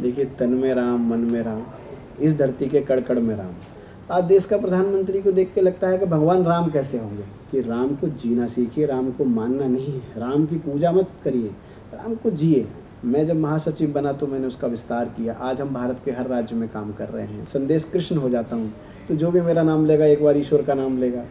देखिए, तन में राम मन में राम, इस धरती के कण कण में राम। आज देश का प्रधानमंत्री को देख के लगता है कि भगवान राम कैसे होंगे। कि राम को जीना सीखिए, राम को मानना नहीं है, राम की पूजा मत करिए, राम को जिए। मैं जब महासचिव बना तो मैंने उसका विस्तार किया। आज हम भारत के हर राज्य में काम कर रहे हैं। संदेश कृष्ण हो जाता हूँ, तो जो भी मेरा नाम लेगा एक बार ईश्वर का नाम लेगा।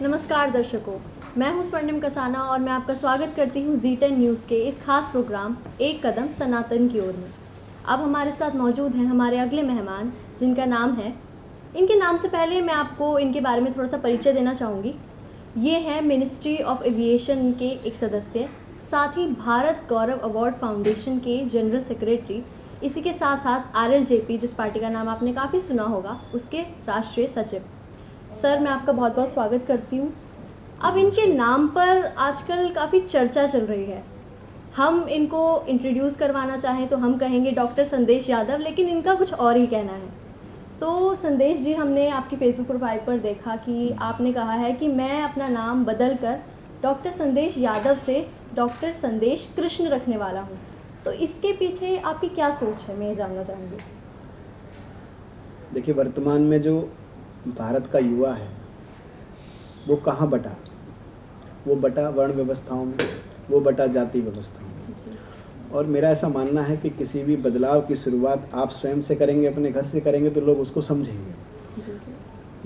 नमस्कार दर्शकों, मैं हूं स्वर्णिम कसाना और मैं आपका स्वागत करती हूं जी10 न्यूज़ के इस खास प्रोग्राम एक कदम सनातन की ओर में। अब हमारे साथ मौजूद हैं हमारे अगले मेहमान, जिनका नाम है, इनके नाम से पहले मैं आपको इनके बारे में थोड़ा सा परिचय देना चाहूँगी। ये हैं मिनिस्ट्री ऑफ एविएशन के एक सदस्य, साथ ही भारत गौरव अवार्ड फाउंडेशन के जनरल सेक्रेटरी, इसी के साथ साथ RLJP, जिस पार्टी का नाम आपने काफ़ी सुना होगा, उसके राष्ट्रीय सचिव। सर, मैं आपका बहुत बहुत स्वागत करती हूँ। अब इनके नाम पर आजकल काफ़ी चर्चा चल रही है। हम इनको इंट्रोड्यूस करवाना चाहें तो हम कहेंगे डॉक्टर संदेश यादव, लेकिन इनका कुछ और ही कहना है। तो संदेश जी, हमने आपकी फेसबुक प्रोफाइल पर देखा कि आपने कहा है कि मैं अपना नाम बदल कर डॉक्टर संदेश यादव से डॉक्टर संदेश कृष्ण रखने वाला हूँ। तो इसके पीछे आपकी क्या सोच है, मैं ये जानना चाहूँगी। देखिए, वर्तमान में जो भारत का युवा है वो कहाँ बटा? वो बटा वर्ण व्यवस्थाओं में, वो बटा जाति व्यवस्थाओं में। और मेरा ऐसा मानना है कि किसी भी बदलाव की शुरुआत आप स्वयं से करेंगे, अपने घर से करेंगे, तो लोग उसको समझेंगे।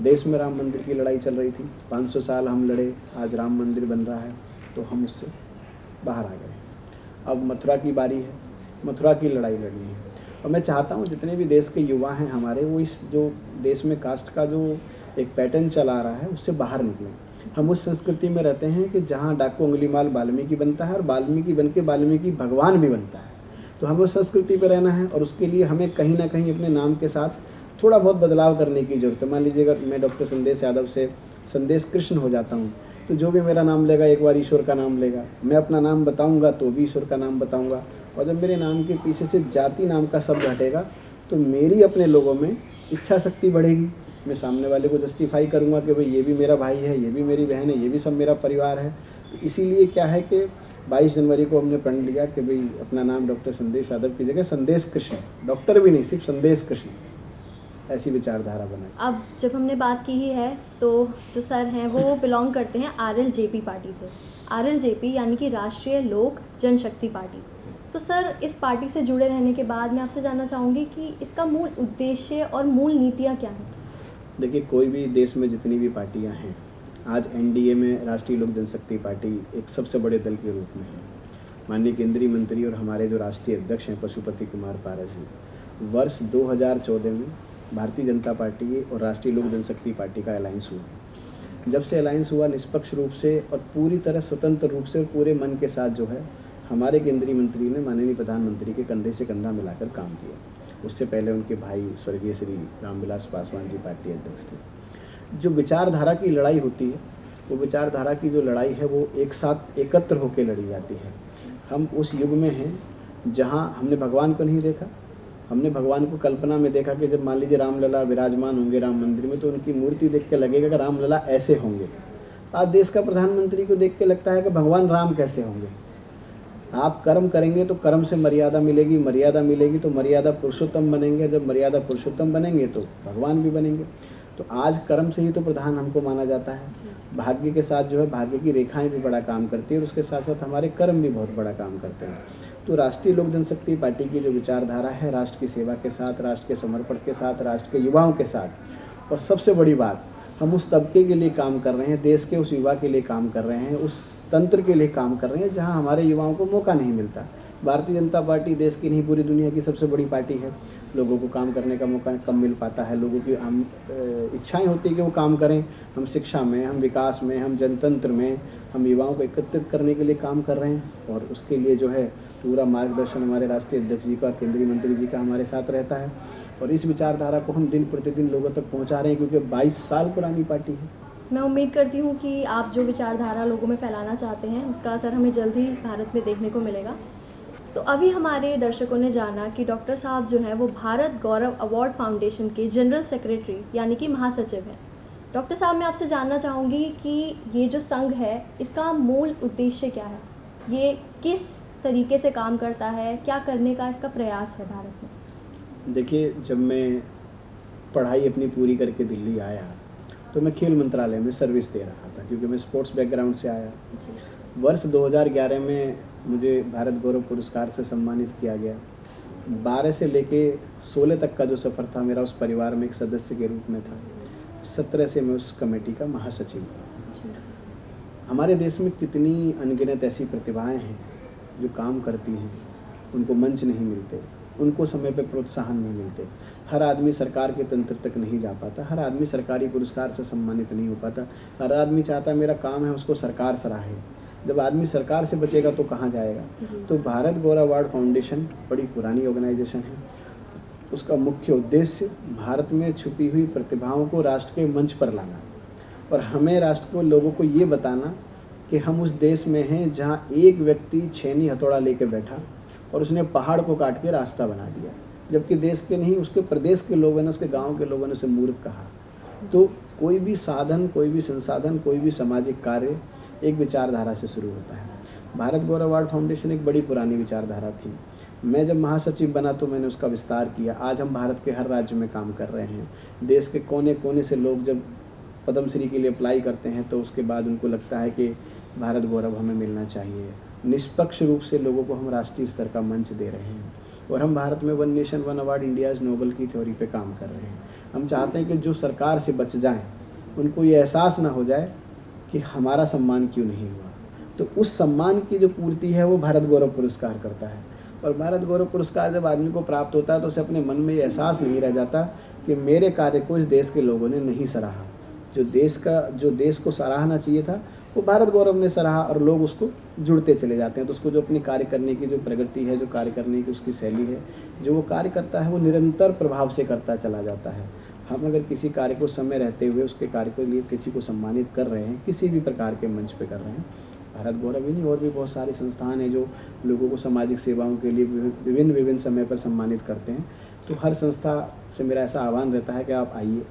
देश में राम मंदिर की लड़ाई चल रही थी, 500 साल हम लड़े, आज राम मंदिर बन रहा है, तो हम उससे बाहर आ गए। अब मथुरा की बारी है, मथुरा की लड़ाई लड़नी है। और मैं चाहता हूँ जितने भी देश के युवा हैं हमारे, वो इस जो देश में कास्ट का जो एक पैटर्न चला रहा है उससे बाहर निकलें। हम उस संस्कृति में रहते हैं कि जहाँ डाकू अंगुलीमाल वाल्मीकि बनता है और वाल्मीकि बन के वाल्मीकि भगवान भी बनता है। तो हमें उस संस्कृति पर रहना है और उसके लिए हमें कहीं ना कहीं अपने नाम के साथ थोड़ा बहुत बदलाव करने की ज़रूरत है। मान लीजिए अगर मैं डॉक्टर संदेश यादव से संदेश कृष्ण हो जाता हूँ, तो जो भी मेरा नाम लेगा एक बार ईश्वर का नाम लेगा। मैं अपना नाम बताऊँगा तो भी ईश्वर का नाम बताऊँगा। और जब मेरे नाम के पीछे से जाति नाम का शब्द हटेगा तो मेरी अपने लोगों में इच्छा शक्ति बढ़ेगी। मैं सामने वाले को जस्टिफाई करूँगा कि भाई ये भी मेरा भाई है, ये भी मेरी बहन है, ये भी सब मेरा परिवार है। तो इसीलिए क्या है कि 22 जनवरी को हमने प्रण लिया कि भाई अपना नाम डॉक्टर संदेश यादव की जगह संदेश कृष्ण, डॉक्टर भी नहीं, सिर्फ संदेश कृष्ण, ऐसी विचारधारा बनाई। अब जब हमने बात की ही है तो जो सर हैं वो बिलोंग करते हैं RLJP पार्टी से। RLJP यानी कि राष्ट्रीय लोक जनशक्ति पार्टी। तो सर, इस पार्टी से जुड़े रहने के बाद मैं आपसे जानना चाहूँगी कि इसका मूल उद्देश्य और मूल नीतियाँ क्या हैं? देखिए, कोई भी देश में जितनी भी पार्टियां हैं, आज NDA में राष्ट्रीय लोक जनशक्ति पार्टी एक सबसे बड़े दल के रूप में है। माननीय केंद्रीय मंत्री और हमारे जो राष्ट्रीय अध्यक्ष हैं पशुपति कुमार पारस जी, वर्ष 2014 में भारतीय जनता पार्टी और राष्ट्रीय लोक जनशक्ति पार्टी का अलायंस हुआ। जब से अलायंस हुआ, निष्पक्ष रूप से और पूरी तरह स्वतंत्र रूप से और पूरे मन के साथ जो है हमारे केंद्रीय मंत्री ने माननीय प्रधानमंत्री के कंधे से कंधा मिलाकर काम किया। उससे पहले उनके भाई स्वर्गीय श्री रामविलास पासवान जी पार्टी अध्यक्ष थे। जो विचारधारा की लड़ाई होती है, वो विचारधारा की जो लड़ाई है वो एक साथ एकत्र होकर लड़ी जाती है। हम उस युग में हैं जहाँ हमने भगवान को नहीं देखा। हमने भगवान को कल्पना में देखा कि जब मान लीजिए रामलला विराजमान होंगे राम मंदिर में, तो उनकी मूर्ति देख के लगेगा कि रामलला ऐसे होंगे। आज देश का प्रधानमंत्री को देख के लगता है कि भगवान राम कैसे होंगे। आप कर्म करेंगे तो कर्म से मर्यादा मिलेगी, मर्यादा मिलेगी तो मर्यादा पुरुषोत्तम बनेंगे, जब मर्यादा पुरुषोत्तम बनेंगे तो भगवान भी बनेंगे। तो आज कर्म से ही तो प्रधान हमको माना जाता है। भाग्य के साथ जो है भाग्य की रेखाएं भी बड़ा काम करती है और उसके साथ साथ हमारे कर्म भी बहुत बड़ा काम करते हैं। तो राष्ट्रीय लोक जनशक्ति पार्टी की जो विचारधारा है, राष्ट्र की सेवा के साथ, राष्ट्र के समर्पण के साथ, राष्ट्र के युवाओं के साथ, और सबसे बड़ी बात, हम उस तबके के लिए काम कर रहे हैं, देश के उस युवा के लिए काम कर रहे हैं, उस तंत्र के लिए काम कर रहे हैं जहां हमारे युवाओं को मौका नहीं मिलता। भारतीय जनता पार्टी देश की नहीं पूरी दुनिया की सबसे बड़ी पार्टी है। लोगों को काम करने का मौका कम मिल पाता है। लोगों की हम इच्छाएं होती है कि वो काम करें। हम शिक्षा में, हम विकास में, हम जनतंत्र में, हम युवाओं को एकत्रित करने के लिए काम कर रहे हैं और उसके लिए जो है पूरा मार्गदर्शन हमारे राष्ट्रीय अध्यक्ष जी का, केंद्रीय मंत्री जी का हमारे साथ रहता है और इस विचारधारा को हम दिन प्रतिदिन लोगों तक पहुंचा रहे हैं क्योंकि 22 साल पुरानी पार्टी है। मैं उम्मीद करती हूँ कि आप जो विचारधारा लोगों में फैलाना चाहते हैं उसका असर हमें जल्द ही भारत में देखने को मिलेगा। तो अभी हमारे दर्शकों ने जाना कि डॉक्टर साहब जो हैं वो भारत गौरव अवार्ड फाउंडेशन के जनरल सेक्रेटरी यानी कि महासचिव हैं। डॉक्टर साहब, मैं आपसे जानना चाहूँगी कि ये जो संघ है इसका मूल उद्देश्य क्या है, ये किस तरीके से काम करता है, क्या करने का इसका प्रयास है भारत में? देखिए, जब मैं पढ़ाई अपनी पूरी करके दिल्ली आया तो मैं खेल मंत्रालय में सर्विस दे रहा था, क्योंकि मैं स्पोर्ट्स बैकग्राउंड से आया। वर्ष 2011 में मुझे भारत गौरव पुरस्कार से सम्मानित किया गया। 12 से लेके 16 तक का जो सफ़र था मेरा उस परिवार में एक सदस्य के रूप में था। 17 से मैं उस कमेटी का महासचिव हूँ। हमारे देश में कितनी अनगिनत ऐसी प्रतिभाएं हैं जो काम करती हैं, उनको मंच नहीं मिलते, उनको समय पे प्रोत्साहन नहीं मिलते। हर आदमी सरकार के तंत्र तक नहीं जा पाता, हर आदमी सरकारी पुरस्कार से सम्मानित नहीं हो पाता। हर आदमी चाहता है मेरा काम है उसको सरकार सराहे। जब आदमी सरकार से बचेगा तो कहाँ जाएगा? तो भारत गौरव अवार्ड फाउंडेशन बड़ी पुरानी ऑर्गेनाइजेशन है। उसका मुख्य उद्देश्य भारत में छुपी हुई प्रतिभाओं को राष्ट्र के मंच पर लाना और हमें राष्ट्र को लोगों को ये बताना कि हम उस देश में हैं जहाँ एक व्यक्ति छेनी हथौड़ा लेके बैठा और उसने पहाड़ को काट के रास्ता बना दिया, जबकि देश के नहीं उसके प्रदेश के लोगों ने, उसके गांव के लोगों ने उसे मूर्ख कहा। तो कोई भी साधन, कोई भी संसाधन, कोई भी सामाजिक कार्य एक विचारधारा से शुरू होता है। भारत गौरव अवार्ड फाउंडेशन एक बड़ी पुरानी विचारधारा थी। मैं जब महासचिव बना तो मैंने उसका विस्तार किया। आज हम भारत के हर राज्य में काम कर रहे हैं। देश के कोने कोने से लोग जब पद्मश्री के लिए अप्लाई करते हैं तो उसके बाद उनको लगता है कि भारत गौरव हमें मिलना चाहिए। निष्पक्ष रूप से लोगों को हम राष्ट्रीय स्तर का मंच दे रहे हैं और हम भारत में one nation one award India's Nobel की थ्योरी पे काम कर रहे हैं। हम चाहते हैं कि जो सरकार से बच जाएं उनको ये एहसास ना हो जाए कि हमारा सम्मान क्यों नहीं हुआ। तो उस सम्मान की जो पूर्ति है वो भारत गौरव पुरस्कार करता है। और भारत गौरव पुरस्कार जब आदमी को प्राप्त होता है तो उसे अपने मन में ये एहसास नहीं रह जाता कि मेरे कार्य को इस देश के लोगों ने नहीं सराहा। जो देश को सराहना चाहिए था वो भारत गौरव ने सराहा और लोग उसको जुड़ते चले जाते हैं। तो उसको जो अपनी कार्य करने की जो प्रगति है, जो कार्य करने की उसकी शैली है, जो वो कार्य करता है वो निरंतर प्रभाव से करता चला जाता है। हम अगर किसी कार्य को समय रहते हुए उसके कार्य के लिए किसी को सम्मानित कर रहे हैं, किसी भी प्रकार के मंच पे कर रहे हैं, भारत गौरव ही नहीं और भी बहुत सारी संस्थान हैं जो लोगों को सामाजिक सेवाओं के लिए विभिन्न समय पर सम्मानित करते हैं। तो हर संस्था से मेरा ऐसा आह्वान रहता है कि आप आइए,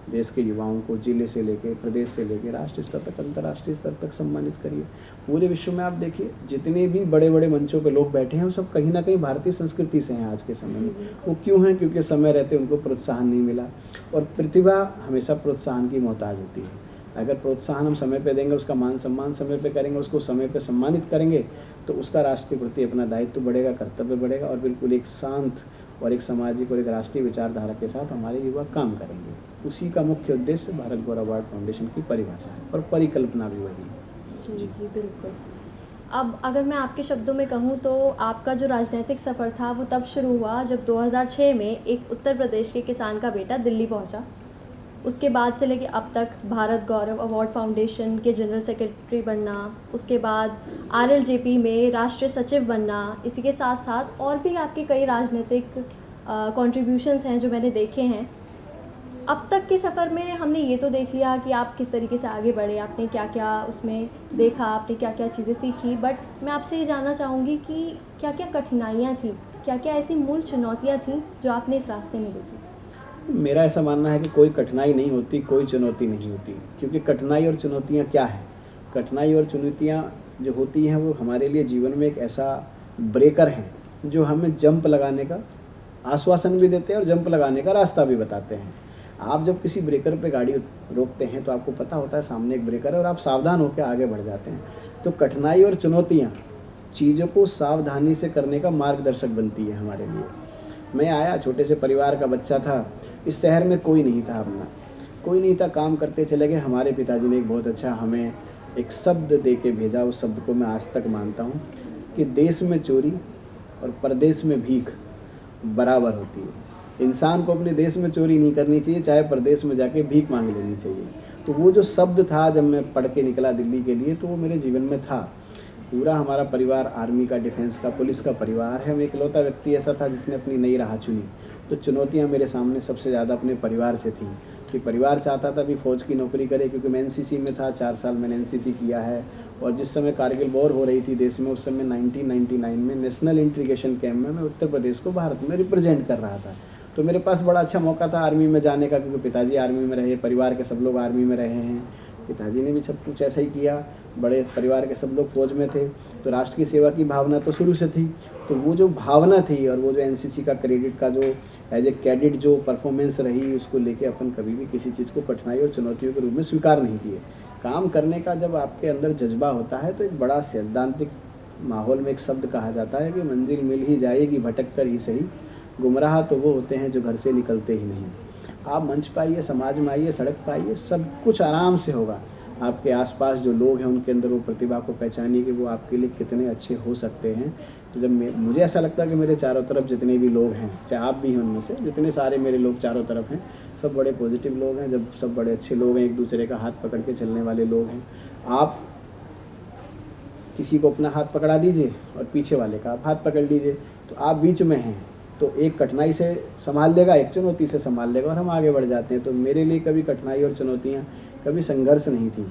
देश के युवाओं को जिले से लेकर, प्रदेश से लेकर राष्ट्रीय स्तर तक, अंतर्राष्ट्रीय स्तर तक सम्मानित करिए। पूरे विश्व में आप देखिए जितने भी बड़े बड़े मंचों पे लोग बैठे हैं वो सब कहीं ना कहीं भारतीय संस्कृति से हैं आज के समय में। वो क्यों हैं? क्योंकि समय रहते उनको प्रोत्साहन नहीं मिला और प्रतिभा हमेशा प्रोत्साहन की मोहताज होती है। अगर प्रोत्साहन हम समय पे देंगे, उसका मान सम्मान समय पे करेंगे, उसको समय पे सम्मानित करेंगे तो उसका राष्ट्र के प्रति अपना दायित्व बढ़ेगा, कर्तव्य बढ़ेगा और बिल्कुल एक शांत और एक सामाजिक और एक राष्ट्रीय विचारधारा के साथ हमारे युवा काम करेंगे। उसी का मुख्य उद्देश्य भारत गौरव अवार्ड फाउंडेशन की परिभाषा है और परिकल्पना भी वही है। जी बिल्कुल। अब अगर मैं आपके शब्दों में कहूँ तो आपका जो राजनीतिक सफ़र था वो तब शुरू हुआ जब 2006 में एक उत्तर प्रदेश के किसान का बेटा दिल्ली पहुँचा। उसके बाद से लेके अब तक भारत गौरव अवार्ड फाउंडेशन के जनरल सेक्रेटरी बनना, उसके बाद RLJP में राष्ट्रीय सचिव बनना, इसी के साथ साथ और भी आपके कई राजनीतिक कॉन्ट्रीब्यूशंस हैं जो मैंने देखे हैं। अब तक के सफ़र में हमने ये तो देख लिया कि आप किस तरीके से आगे बढ़े, आपने क्या क्या उसमें देखा, आपने क्या क्या चीज़ें सीखी, बट मैं आपसे ये जानना चाहूँगी कि क्या क्या कठिनाइयाँ थी, क्या क्या ऐसी मूल चुनौतियाँ थी जो आपने इस रास्ते में देखी? मेरा ऐसा मानना है कि कोई कठिनाई नहीं होती, कोई चुनौती नहीं होती, क्योंकि कठिनाई और चुनौतियाँ क्या है? कठिनाई और चुनौतियाँ जो होती हैं वो हमारे लिए जीवन में एक ऐसा ब्रेकर हैं जो हमें जंप लगाने का आश्वासन भी देते हैं और जंप लगाने का रास्ता भी बताते हैं। आप जब किसी ब्रेकर पे गाड़ी रोकते हैं तो आपको पता होता है सामने एक ब्रेकर है और आप सावधान होकर आगे बढ़ जाते हैं। तो कठिनाई और चुनौतियाँ चीज़ों को सावधानी से करने का मार्गदर्शक बनती है हमारे लिए। मैं आया, छोटे से परिवार का बच्चा था, इस शहर में कोई नहीं था, अपना कोई नहीं था, काम करते चले गए। हमारे पिताजी ने एक बहुत अच्छा हमें एक शब्द दे के भेजा, उस शब्द को मैं आज तक मानता हूँ कि देश में चोरी और परदेश में भीख बराबर होती है। इंसान को अपने देश में चोरी नहीं करनी चाहिए, चाहे परदेश में जाके भीख मांग लेनी चाहिए। तो वो जो शब्द था जब मैं पढ़ के निकला दिल्ली के लिए तो वो मेरे जीवन में था। पूरा हमारा परिवार आर्मी का, डिफेंस का, पुलिस का परिवार है। मैं इकलौता व्यक्ति ऐसा था जिसने अपनी नई राह चुनी। तो चुनौतियाँ मेरे सामने सबसे ज़्यादा अपने परिवार से थी कि परिवार चाहता था भी फ़ौज की नौकरी करे, क्योंकि मैं एनसीसी में था, 4 साल मैंने एनसीसी किया है। और जिस समय कारगिल वॉर हो रही थी देश में, उस समय 1999 में नेशनल इंटीग्रेशन कैंप में मैं उत्तर प्रदेश को भारत में रिप्रेजेंट कर रहा था। तो मेरे पास बड़ा अच्छा मौका था आर्मी में जाने का, क्योंकि पिताजी आर्मी में रहे, परिवार के सब लोग आर्मी में रहे हैं, पिताजी ने भी सब कुछ ऐसा ही किया, बड़े परिवार के सब लोग फौज में थे। तो राष्ट्र की सेवा की भावना तो शुरू से थी। तो वो जो भावना थी और वो जो एनसीसी का क्रेडिट का जो एज ए कैडेट जो परफॉर्मेंस रही, उसको लेके अपन कभी भी किसी चीज़ को कठिनाई और चुनौतियों के रूप में स्वीकार नहीं किए। काम करने का जब आपके अंदर जज्बा होता है तो एक बड़ा सैद्धांतिक माहौल में एक शब्द कहा जाता है कि मंजिल मिल ही जाएगी भटक कर ही सही, गुमराह तो वो होते हैं जो घर से निकलते ही नहीं। आप मंच पाइए, समाज में आइए, सड़क पाइए, सब कुछ आराम से होगा। आपके आसपास जो लोग हैं उनके अंदर वो प्रतिभा को पहचानिए कि वो आपके लिए कितने अच्छे हो सकते हैं। तो जब मुझे ऐसा लगता है कि मेरे चारों तरफ जितने भी लोग हैं, चाहे आप भी हैं उनमें से, जितने सारे मेरे लोग चारों तरफ हैं, सब बड़े पॉजिटिव लोग हैं, जब सब बड़े अच्छे लोग हैं, एक दूसरे का हाथ पकड़ के चलने वाले लोग हैं। आप किसी को अपना हाथ पकड़ा दीजिए और पीछे वाले का आप हाथ पकड़ लीजिए, तो आप बीच में हैं, तो एक कठिनाई से संभाल लेगा, एक चुनौती से संभाल लेगा और हम आगे बढ़ जाते हैं। तो मेरे लिए कभी कठिनाई और चुनौतियाँ, कभी संघर्ष नहीं थी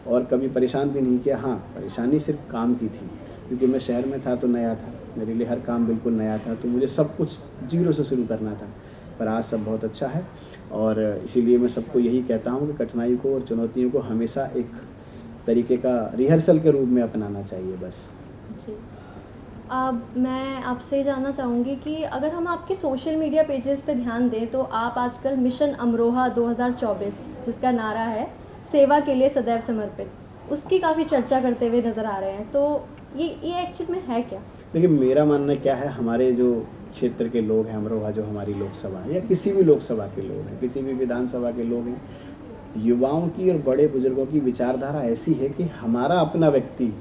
और कभी परेशान भी नहीं किया। हाँ, परेशानी सिर्फ काम की थी, क्योंकि मैं शहर में था तो नया था, मेरे लिए हर काम बिल्कुल नया था, तो मुझे सब कुछ जीरो से शुरू करना था। पर आज सब बहुत अच्छा है और इसीलिए मैं सबको यही कहता हूँ कि कठिनाई को और चुनौतियों को हमेशा एक तरीके का रिहर्सल के रूप में अपनाना चाहिए बस। जी। अब मैं आपसे जानना चाहूँगी कि अगर हम आपके सोशल मीडिया पेजेस पे ध्यान दें तो आप आजकल मिशन अमरोहा 2024, जिसका नारा है सेवा के लिए सदैव समर्पित, उसकी काफ़ी चर्चा करते हुए नज़र आ रहे हैं। तो ये एक्चुअल में है क्या? देखिए, मेरा मानना क्या है, हमारे जो क्षेत्र के लोग हैं, अमरोहा जो हमारी लोकसभा है या किसी भी लोकसभा के लोग हैं, किसी भी विधानसभा के लोग हैं, युवाओं की और बड़े बुजुर्गों की विचारधारा ऐसी है कि हमारा अपना व्यक्ति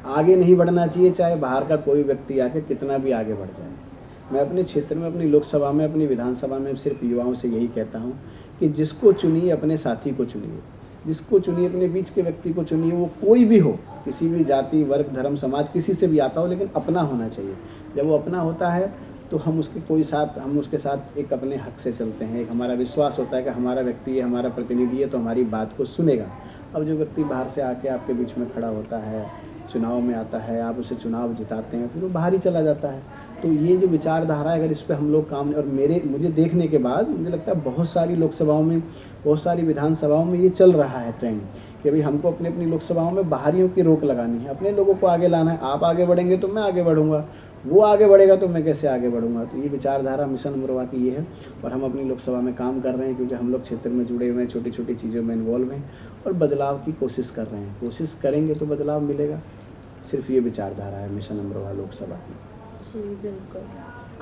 आगे नहीं बढ़ना चाहिए, चाहे बाहर का कोई व्यक्ति आके कितना भी आगे बढ़ जाए। मैं अपने क्षेत्र में, अपनी लोकसभा में, अपनी विधानसभा में सिर्फ युवाओं से यही कहता हूँ कि जिसको चुनिए अपने साथी को चुनिए, जिसको चुनिए अपने बीच के व्यक्ति को चुनिए, वो कोई भी हो, किसी भी जाति, वर्ग, धर्म, समाज, किसी से भी आता हो, लेकिन अपना होना चाहिए। जब वो अपना होता है तो हम उसके साथ एक अपने हक से चलते हैं, एक हमारा विश्वास होता है कि हमारा व्यक्ति है, हमारा प्रतिनिधि है, तो हमारी बात को सुनेगा। अब जो व्यक्ति बाहर से आके आपके बीच में खड़ा होता है, चुनाव में आता है, आप उसे चुनाव जिताते हैं, फिर वो बाहर ही चला जाता है। तो ये जो विचारधारा है, अगर इस पे हम लोग काम, और मुझे देखने के बाद मुझे लगता है बहुत सारी लोकसभाओं में, बहुत सारी विधानसभाओं में ये चल रहा है ट्रेंड कि अभी हमको अपनी लोकसभाओं में बाहरियों की रोक लगानी है, अपने लोगों को आगे लाना है। आप आगे बढ़ेंगे तो मैं आगे बढ़ूंगा, वो आगे बढ़ेगा तो मैं कैसे आगे बढ़ूंगा। तो ये विचारधारा मिशन अमरोहा की ये है और हम अपनी लोकसभा में काम कर रहे हैं, क्योंकि हम लोग क्षेत्र में जुड़े हुए हैं, छोटी छोटी चीज़ों में इन्वॉल्व हैं और बदलाव की कोशिश कर रहे हैं। कोशिश करेंगे तो बदलाव मिलेगा। सिर्फ ये विचारधारा है मिशन अमरोहा लोकसभा की। जी बिल्कुल।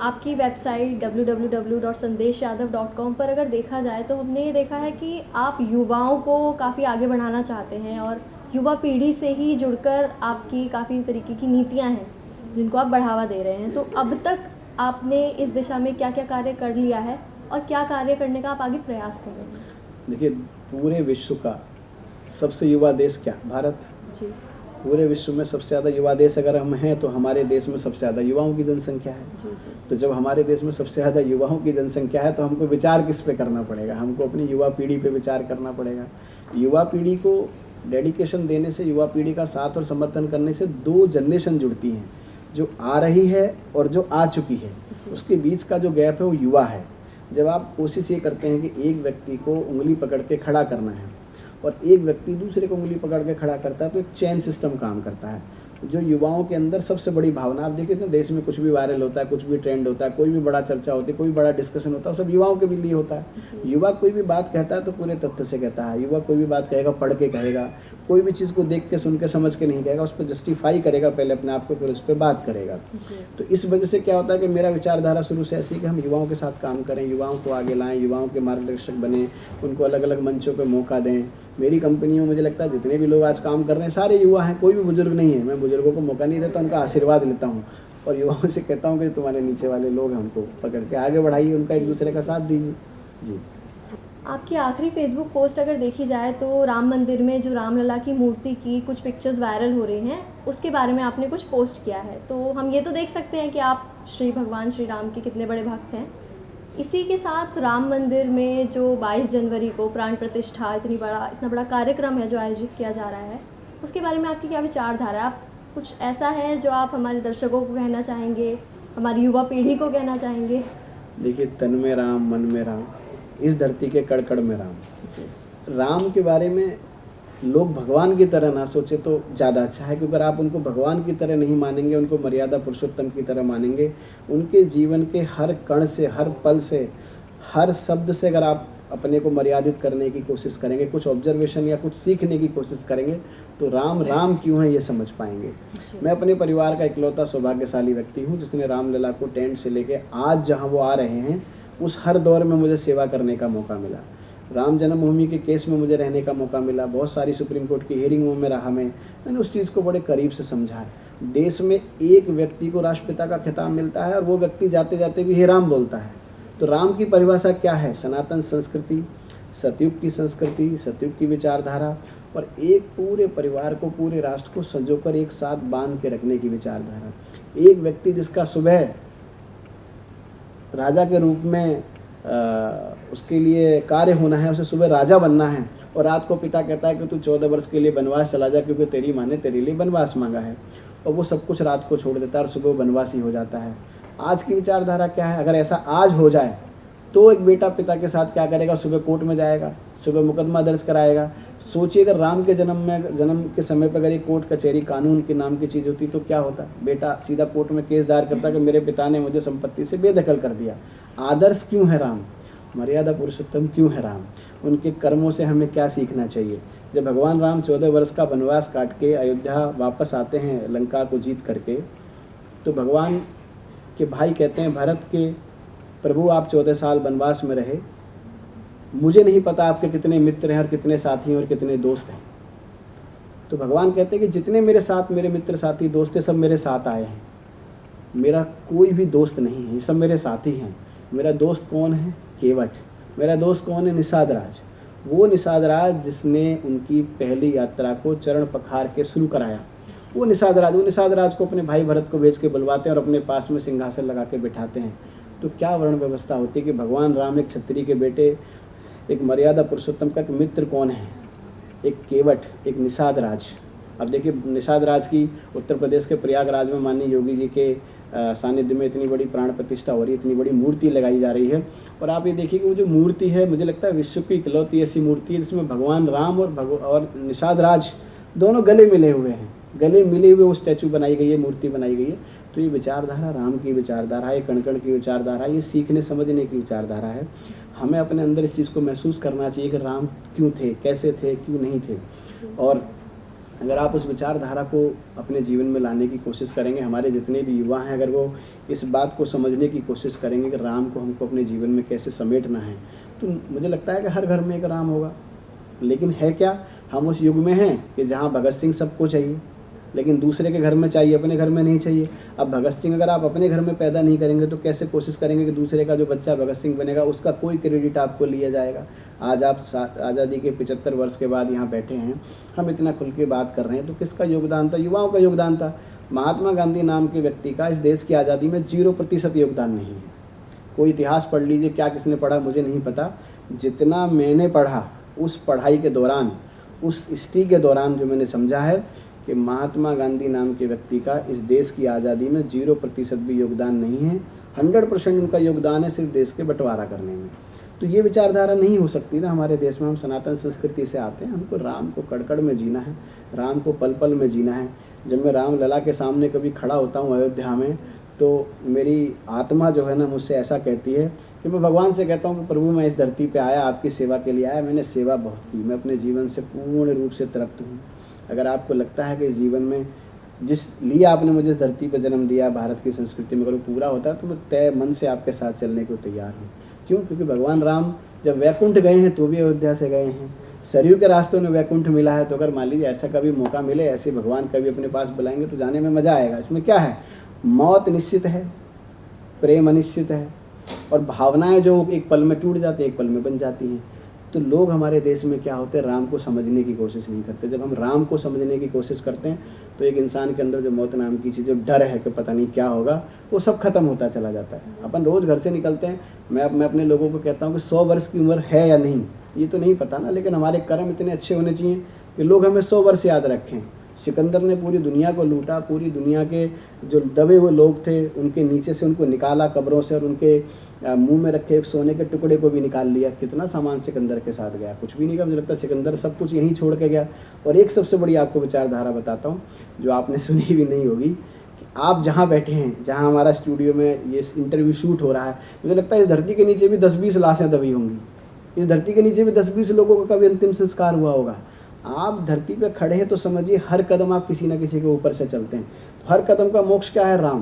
आपकी वेबसाइट www.sandeshyadav.com पर अगर देखा जाए तो हमने ये देखा है कि आप युवाओं को काफ़ी आगे बढ़ाना चाहते हैं और युवा पीढ़ी से ही जुड़कर आपकी काफ़ी तरीके की नीतियां हैं जिनको आप बढ़ावा दे रहे हैं। तो अब तक आपने इस दिशा में क्या क्या कार्य कर लिया है और क्या कार्य करने का आप आगे प्रयास कर रहे हैं? देखिए, पूरे विश्व का सबसे युवा देश क्या? भारत। जी। पूरे विश्व में सबसे ज़्यादा युवा देश अगर हम हैं तो हमारे देश में सबसे ज़्यादा युवाओं की जनसंख्या है। जी जी। तो जब हमारे देश में सबसे ज़्यादा युवाओं की जनसंख्या है तो हमको विचार किस पे करना पड़ेगा? हमको अपनी युवा पीढ़ी पे विचार करना पड़ेगा। युवा पीढ़ी को डेडिकेशन देने से, युवा पीढ़ी का साथ और समर्थन करने से दो जनरेशन जुड़ती हैं, जो आ रही है और जो आ चुकी है। उसके बीच का जो गैप है वो युवा है। जब आप कोशिश ये करते हैं कि एक व्यक्ति को उंगली पकड़ के खड़ा करना है और एक व्यक्ति दूसरे को उंगली पकड़ के खड़ा करता है, तो एक चेन सिस्टम काम करता है। जो युवाओं के अंदर सबसे बड़ी भावना, आप देखिए ना, देश में कुछ भी वायरल होता है, कुछ भी ट्रेंड होता है, कोई भी बड़ा चर्चा होती है, कोई भी बड़ा डिस्कशन होता है, सब युवाओं के भी लिए होता है। युवा कोई भी बात कहता है तो पूरे तथ्य से कहता है। युवा कोई भी बात कहेगा पढ़ के कहेगा, कोई भी चीज़ को देख के, सुन के, समझ के नहीं कहेगा, उस पर जस्टिफाई करेगा पहले अपने आप को, फिर उस पर बात करेगा। तो इस वजह से क्या होता है कि मेरा विचारधारा शुरू से ऐसी कि हम युवाओं के साथ काम करें, युवाओं को आगे लाएं, युवाओं के मार्गदर्शक बने, उनको अलग अलग मंचों पर मौका दें। मेरी कंपनी में मुझे लगता है जितने भी लोग आज काम कर रहे हैं सारे युवा हैं, कोई भी बुजुर्ग नहीं है। मैं बुजुर्गों को मौका नहीं देता, उनका आशीर्वाद लेता हूँ और युवाओं से कहता हूँ कि तुम्हारे नीचे वाले लोग हैं उनको पकड़ के आगे बढ़ाइए, उनका एक दूसरे का साथ दीजिए। जी। आपकी आखिरी फेसबुक पोस्ट अगर देखी जाए तो राम मंदिर में जो रामलला की मूर्ति की कुछ पिक्चर्स वायरल हो रही हैं, उसके बारे में आपने कुछ पोस्ट किया है। तो हम ये तो देख सकते हैं कि आप भगवान श्री राम के कितने बड़े भक्त हैं। इसी के साथ राम मंदिर में जो 22 जनवरी को प्राण प्रतिष्ठा इतना बड़ा कार्यक्रम है जो आयोजित किया जा रहा है, उसके बारे में आपकी क्या विचारधारा है? आप कुछ ऐसा है जो आप हमारे दर्शकों को कहना चाहेंगे, हमारी युवा पीढ़ी को कहना चाहेंगे? देखिए, तन में राम मन में राम, इस धरती के कण कण में राम। राम के बारे में लोग भगवान की तरह ना सोचे तो ज़्यादा अच्छा है, क्योंकि अगर आप उनको भगवान की तरह नहीं मानेंगे, उनको मर्यादा पुरुषोत्तम की तरह मानेंगे, उनके जीवन के हर कण से, हर पल से, हर शब्द से अगर आप अपने को मर्यादित करने की कोशिश करेंगे, कुछ ऑब्जर्वेशन या कुछ सीखने की कोशिश करेंगे, तो राम राम क्यों है ये समझ पाएंगे। मैं अपने परिवार का इकलौता सौभाग्यशाली व्यक्ति हूँ जिसने रामलला को टेंट से लेके आज जहाँ वो आ रहे हैं, उस हर दौर में मुझे सेवा करने का मौका मिला। राम जन्मभूमि के केस में मुझे रहने का मौका मिला, बहुत सारी सुप्रीम कोर्ट की हियरिंगों में रहा। मैंने उस चीज़ को बड़े करीब से समझा है। देश में एक व्यक्ति को राष्ट्रपिता का खिताब मिलता है और वो व्यक्ति जाते जाते भी हे राम बोलता है। तो राम की परिभाषा क्या है? सनातन संस्कृति, सतयुग की संस्कृति, सतयुग की विचारधारा और एक पूरे परिवार को, पूरे राष्ट्र को संजोकर एक साथ बांध के रखने की विचारधारा। एक व्यक्ति जिसका सुबह राजा के रूप में उसके लिए कार्य होना है, उसे सुबह राजा बनना है और रात को पिता कहता है कि तू 14 वर्ष के लिए वनवास चला जा, क्योंकि तेरी माँ ने तेरे लिए वनवास मांगा है, और वो सब कुछ रात को छोड़ देता है और सुबह वनवासी हो जाता है। आज की विचारधारा क्या है? अगर ऐसा आज हो जाए तो एक बेटा पिता के साथ क्या करेगा? सुबह कोर्ट में जाएगा, सुबह मुकदमा दर्ज कराएगा। सोचिए अगर राम के जन्म के समय पर अगर ये कोर्ट कचहरी कानून के नाम की चीज़ होती तो क्या होता? बेटा सीधा कोर्ट में केस दायर करता कि मेरे पिता ने मुझे संपत्ति से बेदखल कर दिया। आदर्श क्यों है राम? मर्यादा पुरुषोत्तम क्यों है राम? उनके कर्मों से हमें क्या सीखना चाहिए? जब भगवान राम 14 वर्ष का वनवास काट के अयोध्या वापस आते हैं लंका को जीत करके, तो भगवान के भाई कहते हैं भरत के, प्रभु आप 14 साल वनवास में रहे, मुझे नहीं पता आपके कितने मित्र हैं और कितने साथी हैं और कितने दोस्त हैं। तो भगवान कहते हैं कि जितने मेरे साथ मेरे मित्र साथी दोस्त थे सब मेरे साथ आए हैं, मेरा कोई भी दोस्त नहीं है, ये सब मेरे साथी हैं। मेरा दोस्त कौन है? केवट। मेरा दोस्त कौन है? निषाद राज। वो निषाद राज जिसने उनकी पहली यात्रा को चरण पखार के शुरू कराया, वो निषाद राज को अपने भाई भरत को भेज के बुलवाते हैं और अपने पास में सिंहासन लगा के बिठाते हैं। तो क्या वर्ण व्यवस्था होती है कि भगवान राम एक क्षत्रिय के बेटे, एक मर्यादा पुरुषोत्तम का मित्र कौन है? एक केवट, एक निषाद राज। अब देखिए निषाद राज की उत्तर प्रदेश के प्रयागराज में माननीय योगी जी के सानिध्य में इतनी बड़ी प्राण प्रतिष्ठा हो रही है, इतनी बड़ी मूर्ति लगाई जा रही है। और आप ये देखिए कि वो जो मूर्ति है, मुझे लगता है विश्व की इकलौती ऐसी मूर्ति है जिसमें भगवान राम और निषाद राज दोनों गले मिले हुए हैं। गले मिले हुए वो स्टैचू बनाई गई है, मूर्ति बनाई गई है। तो ये विचारधारा राम की विचारधारा है, कण कण की विचारधारा है, ये सीखने समझने की विचारधारा है। हमें अपने अंदर इस चीज़ को महसूस करना चाहिए कि राम क्यों थे, कैसे थे, क्यों नहीं थे। और अगर आप उस विचारधारा को अपने जीवन में लाने की कोशिश करेंगे, हमारे जितने भी युवा हैं अगर वो इस बात को समझने की कोशिश करेंगे कि राम को हमको अपने जीवन में कैसे समेटना है, तो मुझे लगता है कि हर घर में एक राम होगा। लेकिन है क्या, हम उस युग में हैं कि जहाँ भगत सिंह सबको चाहिए लेकिन दूसरे के घर में चाहिए, अपने घर में नहीं चाहिए। अब भगत सिंह अगर आप अपने घर में पैदा नहीं करेंगे तो कैसे कोशिश करेंगे कि दूसरे का जो बच्चा भगत सिंह बनेगा उसका कोई क्रेडिट आपको लिया जाएगा। आज आप आज़ादी के 75 वर्ष के बाद यहाँ बैठे हैं, हम इतना खुल के बात कर रहे हैं, तो किसका योगदान था? युवाओं का योगदान था। महात्मा गांधी नाम के व्यक्ति का इस देश की आज़ादी में 0% योगदान नहीं है। कोई इतिहास पढ़ लीजिए, क्या किसने पढ़ा मुझे नहीं पता। जितना मैंने पढ़ा उस पढ़ाई के दौरान, उस हिस्ट्री के दौरान जो मैंने समझा है कि महात्मा गांधी नाम के व्यक्ति का इस देश की आज़ादी में 0% भी योगदान नहीं है। 100% उनका योगदान है सिर्फ देश के बंटवारा करने में। तो ये विचारधारा नहीं हो सकती ना हमारे देश में। हम सनातन संस्कृति से आते हैं, हमको राम को कड़कड़ में जीना है, राम को पल पल में जीना है। जब मैं राम लला के सामने कभी खड़ा होता हूँ अयोध्या में, तो मेरी आत्मा जो है ना मुझसे ऐसा कहती है कि मैं भगवान से कहता हूँ कि प्रभु मैं इस धरती पे आया, आपकी सेवा के लिए आया, मैंने सेवा बहुत की, मैं अपने जीवन से पूर्ण रूप से तृप्त हूँ। अगर आपको लगता है कि इस जीवन में जिस लिए आपने मुझे इस धरती पर जन्म दिया, भारत की संस्कृति में अगर वो पूरा होता है तो मैं तय मन से आपके साथ चलने को तैयार हूँ। क्यों? क्योंकि भगवान राम जब वैकुंठ गए हैं तो भी अयोध्या से गए हैं। सरयू के रास्तों में वैकुंठ मिला है, तो अगर मान लीजिए ऐसा कभी मौका मिले, ऐसे भगवान कभी अपने पास बुलाएंगे तो जाने में मज़ा आएगा। इसमें क्या है? मौत निश्चित है, प्रेम अनिश्चित है, और भावनाएं जो एक पल में टूट जाती हैं एक पल में बन जाती हैं। तो लोग हमारे देश में क्या होते हैं, राम को समझने की कोशिश नहीं करते। जब हम राम को समझने की कोशिश करते हैं तो एक इंसान के अंदर जो मौत नाम की चीज़, जो डर है कि पता नहीं क्या होगा, वो सब खत्म होता चला जाता है। अपन रोज़ घर से निकलते हैं, मैं अपने लोगों को कहता हूँ कि 100 वर्ष की उम्र है या नहीं ये तो नहीं पता ना, लेकिन हमारे कर्म इतने अच्छे होने चाहिए कि लोग हमें 100 वर्ष याद रखें। सिकंदर ने पूरी दुनिया को लूटा, पूरी दुनिया के जो दबे हुए लोग थे उनके नीचे से उनको निकाला कब्रों से, और उनके मुंह में रखे एक सोने के टुकड़े को भी निकाल लिया। कितना सामान सिकंदर के साथ गया, कुछ भी नहीं गया। मुझे लगता है सिकंदर सब कुछ यहीं छोड़ के गया। और एक सबसे बड़ी आपको विचारधारा बताता हूँ जो आपने सुनी भी नहीं होगी, कि आप जहाँ बैठे हैं, जहाँ हमारा स्टूडियो में ये इंटरव्यू शूट हो रहा है, मुझे लगता है इस धरती के नीचे भी 10-20 लाशें दबी होंगी। इस धरती के नीचे भी 10-20 लोगों का कभी अंतिम संस्कार हुआ होगा। आप धरती पे खड़े हैं तो समझिए हर कदम आप किसी ना किसी के ऊपर से चलते हैं। हर कदम का मोक्ष क्या है? राम।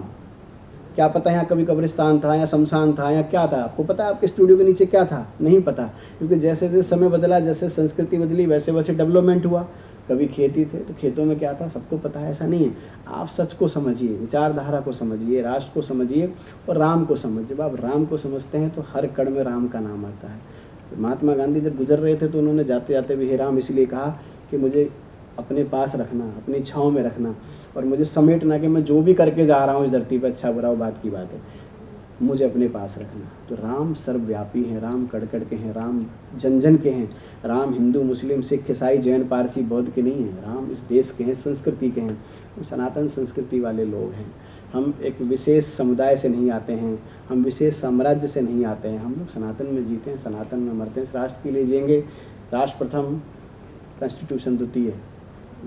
क्या पता यहाँ कभी कब्रिस्तान था या शमशान था या क्या था? आपको पता है आपके स्टूडियो के नीचे क्या था? नहीं पता, क्योंकि जैसे जैसे समय बदला, जैसे संस्कृति बदली, वैसे वैसे डेवलपमेंट हुआ। कभी खेती थे तो खेतों में क्या था सबको पता है, ऐसा नहीं है। आप सच को समझिए, विचारधारा को समझिए, राष्ट्र को समझिए और राम को समझिए। जब आप राम को समझते हैं तो हर कण में राम का नाम आता है। महात्मा गांधी जब गुजर रहे थे तो उन्होंने जाते जाते भी हे राम इसलिए कहा कि मुझे अपने पास रखना, अपनी छाँव में रखना, और मुझे समेटना कि मैं जो भी करके जा रहा हूँ इस धरती पर, अच्छा बुरा वो बात की बात है, मुझे अपने पास रखना। तो राम सर्वव्यापी हैं, राम कड़ कड़ के हैं, राम जन जन के हैं। राम हिंदू, मुस्लिम, सिख, ईसाई, जैन, पारसी, बौद्ध के नहीं हैं। राम इस देश के हैं, संस्कृति के हैं। हम सनातन संस्कृति वाले लोग हैं। हम एक विशेष समुदाय से नहीं आते हैं, हम विशेष साम्राज्य से नहीं आते हैं। हम लोग सनातन में जीते हैं, सनातन में मरते हैं, इस राष्ट्र के लिए जिएंगे। राष्ट्र प्रथम, कॉन्स्टिट्यूशन द्वितीय,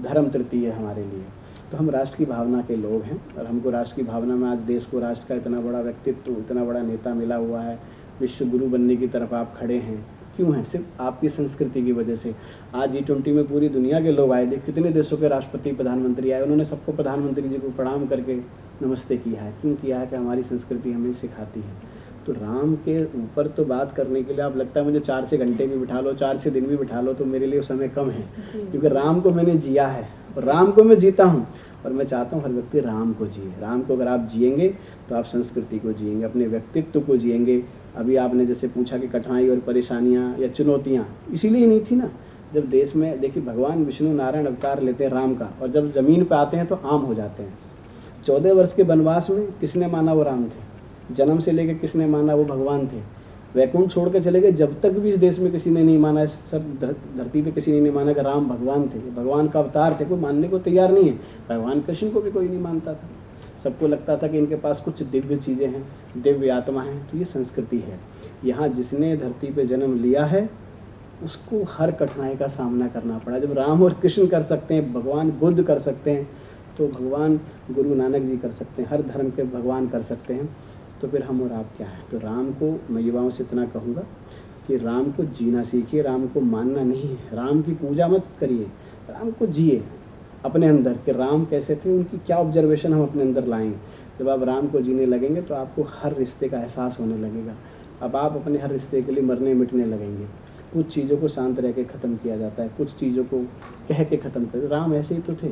धर्म तृतीय है हमारे लिए। तो हम राष्ट्र की भावना के लोग हैं, और हमको राष्ट्र की भावना में आज देश को राष्ट्र का इतना बड़ा व्यक्तित्व, इतना बड़ा नेता मिला हुआ है। विश्व गुरु बनने की तरफ आप खड़े हैं, क्यों हैं? सिर्फ आपकी संस्कृति की वजह से। आज G20 में पूरी दुनिया के लोग आए थे, कितने देशों के राष्ट्रपति, प्रधानमंत्री आए, उन्होंने सबको प्रधानमंत्री जी को प्रणाम करके नमस्ते किया है। क्यों किया है? कि हमारी संस्कृति हमें सिखाती है। तो राम के ऊपर तो बात करने के लिए आप लगता है मुझे 4-6 घंटे भी बिठा लो, 4-6 दिन भी बिठा लो, तो मेरे लिए समय कम है, क्योंकि राम को मैंने जिया है और राम को मैं जीता हूँ। और मैं चाहता हूँ हर व्यक्ति राम को जिए। राम को अगर आप जिएंगे तो आप संस्कृति को जिएंगे, अपने व्यक्तित्व को जिएंगे। अभी आपने जैसे पूछा कि कठिनाई और परेशानियाँ या चुनौतियाँ इसीलिए नहीं थी ना। जब देश में देखिए भगवान विष्णु नारायण अवतार लेते हैं राम का, और जब ज़मीन पर आते हैं तो आम हो जाते हैं। 14 वर्ष के वनवास में किसने माना वो राम थे? जन्म से लेकर किसने माना वो भगवान थे? वैकुंठ छोड़ के चले गए, जब तक भी इस देश में किसी ने नहीं माना, इस सब धरती पे किसी ने नहीं माना कि राम भगवान थे, भगवान का अवतार थे। कोई मानने को तैयार नहीं है। भगवान कृष्ण को भी कोई नहीं मानता था। सबको लगता था कि इनके पास कुछ दिव्य चीज़ें हैं, दिव्य आत्मा है। तो ये संस्कृति है। यहाँ जिसने धरती पे जन्म लिया है उसको हर कठिनाई का सामना करना पड़ा। जब राम और कृष्ण कर सकते हैं, भगवान बुद्ध कर सकते हैं, तो भगवान गुरु नानक जी कर सकते हैं, हर धर्म के भगवान कर सकते हैं, तो फिर हम और आप क्या हैं? तो राम को मैं युवाओं से इतना कहूँगा कि राम को जीना सीखिए, राम को मानना नहीं है। राम की पूजा मत करिए, राम को जिए अपने अंदर कि राम कैसे थे, उनकी क्या ऑब्जर्वेशन हम अपने अंदर लाएंगे। जब आप राम को जीने लगेंगे तो आपको हर रिश्ते का एहसास होने लगेगा। अब आप अपने हर रिश्ते के लिए मरने मिटने लगेंगे। कुछ चीज़ों को शांत रह के ख़त्म किया जाता है, कुछ चीज़ों को कह के ख़त्म कर। राम ऐसे ही तो थे।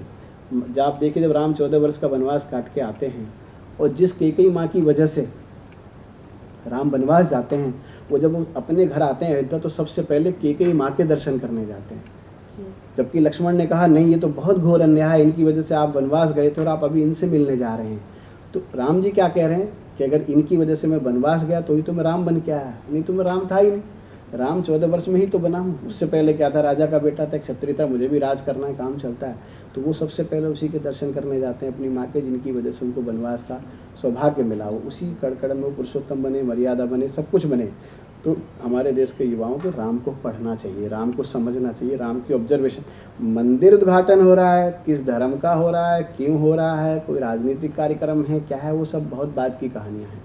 जब आप देखिए, जब राम 14 वर्ष का वनवास काट के आते हैं, और जिस कैकेयी माँ की वजह से राम वनवास जाते हैं, वो जब वो अपने घर आते हैं अयोध्या, तो सबसे पहले कैकेयी माँ के दर्शन करने जाते हैं। जबकि लक्ष्मण ने कहा नहीं, ये तो बहुत घोर अन्याय है, इनकी वजह से आप वनवास गए थे और आप अभी इनसे मिलने जा रहे हैं। तो राम जी क्या कह रहे हैं कि अगर इनकी वजह से मैं वनवास गया तो ही तो मैं राम बन के आया, नहीं तो मैं राम था ही नहीं। राम 14 वर्ष में ही तो बना हूँ। उससे पहले क्या था? राजा का बेटा था, क्षत्रिय था, मुझे भी राज करना है, काम चलता है। तो वो सबसे पहले उसी के दर्शन करने जाते हैं, अपनी माँ के, जिनकी वजह से उनको वनवास का सौभाग्य मिला। वो उसी कड़कड़ में पुरुषोत्तम बने, मर्यादा बने, सब कुछ बने। तो हमारे देश के युवाओं को राम को पढ़ना चाहिए, राम को समझना चाहिए, राम की ऑब्जर्वेशन। मंदिर उद्घाटन हो रहा है, किस धर्म का हो रहा है, क्यों हो रहा है, कोई राजनीतिक कार्यक्रम है, क्या है, वो सब बहुत बात की कहानियाँ हैं।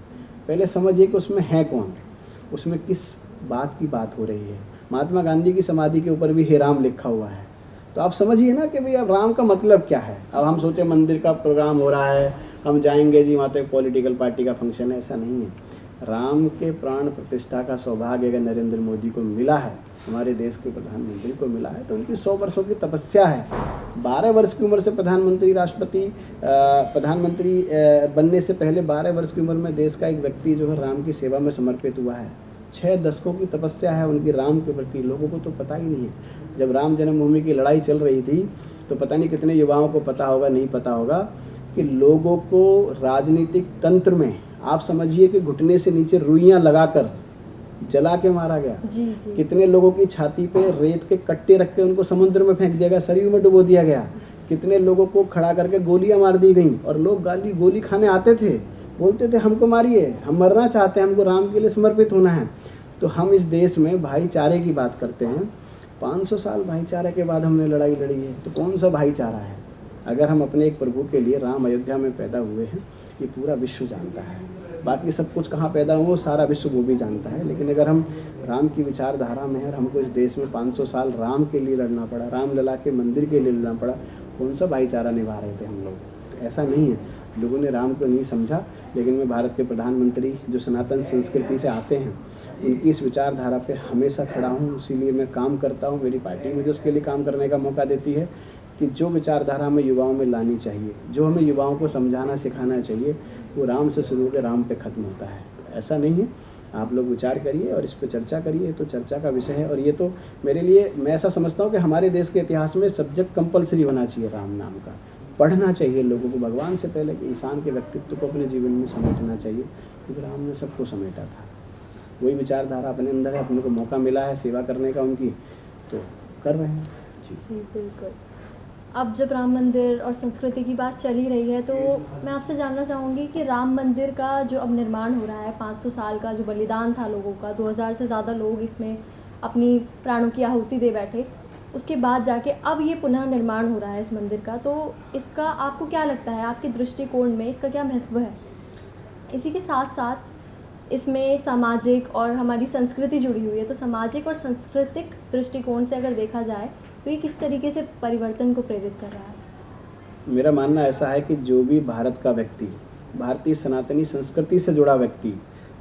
पहले समझिए कि उसमें है कौन, उसमें किस बात की बात हो रही है। महात्मा गांधी की समाधि के ऊपर भी हे राम लिखा हुआ है। तो आप समझिए ना कि भाई अब राम का मतलब क्या है। अब हम सोचे मंदिर का प्रोग्राम हो रहा है, हम जाएंगे जी, वहाँ तो एक पॉलिटिकल पार्टी का फंक्शन है, ऐसा नहीं है। राम के प्राण प्रतिष्ठा का सौभाग्य अगर नरेंद्र मोदी को मिला है, हमारे देश के प्रधानमंत्री को मिला है, तो उनकी 100 वर्षों की तपस्या है। 12 वर्ष की उम्र से प्रधानमंत्री, राष्ट्रपति, बनने से पहले 12 वर्ष की उम्र में देश का एक व्यक्ति जो है राम की सेवा में समर्पित हुआ है। 6 दशकों की तपस्या है उनकी राम के प्रति, लोगों को तो पता ही नहीं है। जब राम जन्मभूमि की लड़ाई चल रही थी तो पता नहीं कितने युवाओं को पता होगा, नहीं पता होगा कि लोगों को राजनीतिक तंत्र में आप समझिए कि घुटने से नीचे रुइयां लगाकर जला के मारा गया। जी। कितने लोगों की छाती पे रेत के कट्टे रख के उनको समुद्र में फेंक दिया गया, सरयू में डुबो दिया गया। कितने लोगों को खड़ा करके गोलियां मार दी गई और लोग गोली खाने आते थे, बोलते थे हमको मारिए, हम मरना चाहते हैं, हमको राम के लिए समर्पित होना है। तो हम इस देश में भाईचारे की बात करते हैं, 500 साल भाईचारे के बाद हमने लड़ाई लड़ी है, तो कौन सा भाईचारा है? अगर हम अपने एक प्रभु के लिए राम अयोध्या में पैदा हुए हैं, ये पूरा विश्व जानता है। बाकी सब कुछ कहाँ पैदा हुआ सारा विश्व वो भी जानता है, लेकिन अगर हम राम की विचारधारा में है और हमको इस देश में 500 साल राम के लिए लड़ना पड़ा, रामलला के मंदिर के लिए लड़ना पड़ा, कौन सा भाईचारा निभा रहे थे हम लोग? ऐसा नहीं है, लोगों ने राम को नहीं समझा। लेकिन मैं भारत के प्रधानमंत्री जो सनातन संस्कृति से आते हैं उनकी इस विचारधारा पे हमेशा खड़ा हूँ, इसीलिए मैं काम करता हूँ। मेरी पार्टी मुझे उसके लिए काम करने का मौका देती है कि जो विचारधारा हमें युवाओं में लानी चाहिए, जो हमें युवाओं को समझाना सिखाना चाहिए, वो राम से शुरू होकर राम पे ख़त्म होता है। ऐसा नहीं है, आप लोग विचार करिए और इस पे चर्चा करिए, तो चर्चा का विषय है। और ये तो मेरे लिए, मैं ऐसा समझता हूँ कि हमारे देश के इतिहास में सब्जेक्ट कंपलसरी होना चाहिए राम नाम का, पढ़ना चाहिए लोगों को। भगवान से पहले कि इंसान के व्यक्तित्व को अपने जीवन में समेटना चाहिए, क्योंकि राम ने सबको समेटा था। वही विचारधारा अपने अंदर है, अपने को मौका मिला है सेवा करने का उनकी, तो कर रहे हैं। जी बिल्कुल। अब जब राम मंदिर और संस्कृति की बात चल ही रही है, तो मैं आपसे जानना चाहूँगी कि राम मंदिर का जो अब निर्माण हो रहा है, 500 साल का जो बलिदान था लोगों का, 2000 से ज़्यादा लोग इसमें अपनी प्राणों की आहुति दे बैठे, उसके बाद जाके अब ये पुनः निर्माण हो रहा है इस मंदिर का, तो इसका आपको क्या लगता है, आपके दृष्टिकोण में इसका क्या महत्व है? इसी के साथ साथ इसमें सामाजिक और हमारी संस्कृति जुड़ी हुई है, तो सामाजिक और सांस्कृतिक दृष्टिकोण से अगर देखा जाए तो ये किस तरीके से परिवर्तन को प्रेरित कर रहा है? मेरा मानना ऐसा है कि जो भी भारत का व्यक्ति, भारतीय सनातनी संस्कृति से जुड़ा व्यक्ति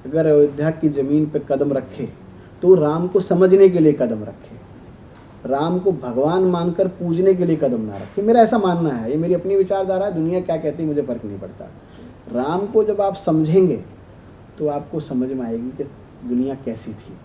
अगर अयोध्या की ज़मीन पर कदम रखे तो राम को समझने के लिए कदम रखे, राम को भगवान मानकर पूजने के लिए कदम ना रखे। मेरा ऐसा मानना है, ये मेरी अपनी विचारधारा है, दुनिया क्या कहती है मुझे फ़र्क नहीं पड़ता। राम को जब आप समझेंगे तो आपको समझ में आएगी कि दुनिया कैसी थी।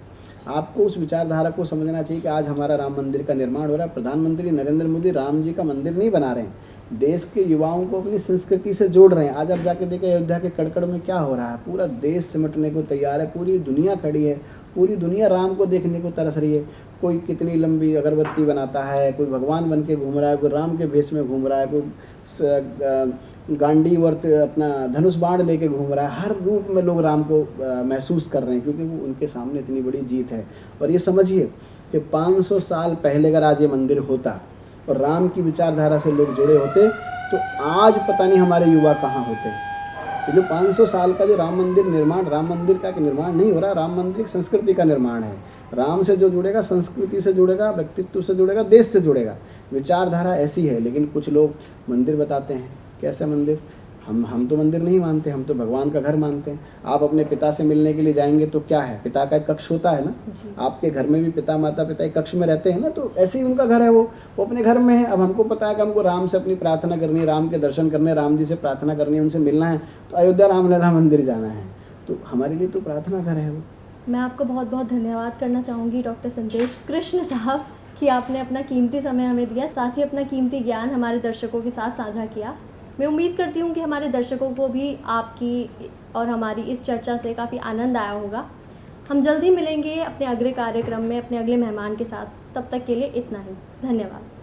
आपको उस विचारधारा को समझना चाहिए कि आज हमारा राम मंदिर का निर्माण हो रहा है। प्रधानमंत्री नरेंद्र मोदी राम जी का मंदिर नहीं बना रहे हैं, देश के युवाओं को अपनी संस्कृति से जोड़ रहे हैं। आज आप जाके देखें अयोध्या के कड़कड़ में क्या हो रहा है, पूरा देश सिमटने को तैयार है, पूरी दुनिया खड़ी है, पूरी दुनिया राम को देखने को तरस रही है। कोई कितनी लंबी अगरबत्ती बनाता है, कोई भगवान बन के घूम रहा है, कोई राम के भेष में घूम रहा है, कोई गांडी और अपना धनुष बाण लेके घूम रहा है। हर रूप में लोग राम को महसूस कर रहे हैं, क्योंकि वो उनके सामने इतनी बड़ी जीत है। और ये समझिए कि 500 साल पहले अगर आज ये मंदिर होता और राम की विचारधारा से लोग जुड़े होते तो आज पता नहीं हमारे युवा कहाँ होते। तो जो 500 साल का जो राम मंदिर निर्माण, राम मंदिर का निर्माण नहीं हो रहा, राम मंदिर संस्कृति का निर्माण है। राम से जो जुड़ेगा, संस्कृति से जुड़ेगा, व्यक्तित्व से जुड़ेगा, देश से जुड़ेगा। विचारधारा ऐसी है। लेकिन कुछ लोग मंदिर बताते हैं, कैसे मंदिर? हम तो मंदिर नहीं मानते, हम तो भगवान का घर मानते हैं। आप अपने पिता से मिलने के लिए जाएंगे तो क्या है, पिता का एक कक्ष होता है ना, आपके घर में भी पिता माता पिता एक कक्ष में रहते हैं ना, तो ऐसे ही उनका घर है, वो अपने घर में है। अब हमको पता है कि हमको राम से अपनी प्रार्थना करनी है, राम के दर्शन करने, राम जी से प्रार्थना करनी है, उनसे मिलना है, तो अयोध्या रामलला मंदिर जाना है, तो हमारे लिए तो प्रार्थना घर है वो। मैं आपको बहुत बहुत धन्यवाद करना चाहूँगी डॉक्टर संदेश कृष्ण साहब कि आपने अपना कीमती समय हमें दिया, साथ ही अपना कीमती ज्ञान हमारे दर्शकों के साथ साझा किया। मैं उम्मीद करती हूँ कि हमारे दर्शकों को भी आपकी और हमारी इस चर्चा से काफ़ी आनंद आया होगा। हम जल्दी मिलेंगे अपने अगले कार्यक्रम में अपने अगले मेहमान के साथ, तब तक के लिए इतना ही। धन्यवाद।